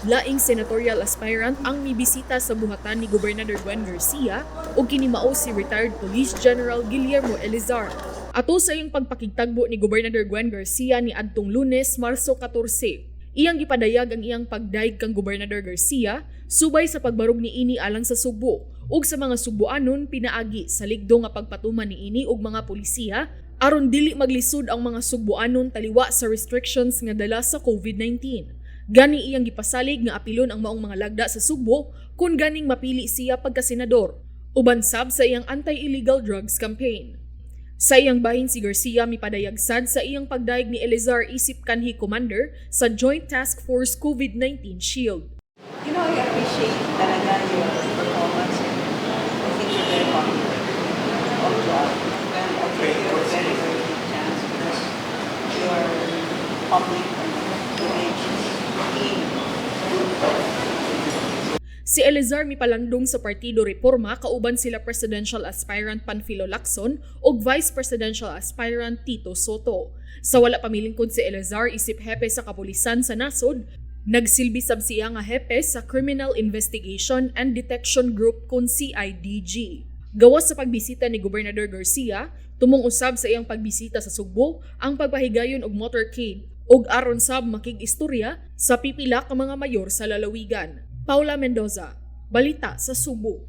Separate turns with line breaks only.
Laing senatorial aspirant ang mibisita sa buhatan ni Gobernador Gwen Garcia o kinimao si retired Police General Guillermo Elizar. Ato sa iyang pagpakigtagbo ni Gobernador Gwen Garcia ni adtong Lunes, Marso 14. Iyang gipadayag ang iyang pagdaig kang Gobernador Garcia subay sa pagbarog ni ini alang sa Subo ug sa mga Subuanon pinaagi sa ligdo nga pagpatuman ni ini ug mga pulisiya aron dili maglisod ang mga Subuanon taliwa sa restrictions nga dala sa COVID-19. Gani iyang gipasalig nga apilon ang maong mga lagda sa Subo kung ganing mapili siya pagka-senador, uban sab sa iyang anti-illegal drugs campaign. Sa iyang bahin si Garcia mipadayag sad sa iyang pagdaig ni Elizar isip kanhi commander sa Joint Task Force COVID-19 Shield.
You know, I appreciate talaga your performance and I think you're very confident of God. And I think you're a very, very good chance because you are public image in.
Si Elizar mipalandong sa Partido Reforma kauban sila Presidential Aspirant Panfilo Lacson ug Vice Presidential Aspirant Tito Soto. Sa wala pamilingkod si Elizar isip hepe sa kapulisan sa nasod, nagsilbi sab siya nga hepe sa Criminal Investigation and Detection Group kun CIDG. Gawas sa pagbisita ni Gobernador Garcia, tumong usab sa iyang pagbisita sa Subo ang pagpahigayon og motorcade ug aron sab makig-istorya sa pipila ka mga mayor sa lalawigan. Paula Mendoza, Balita sa Subo.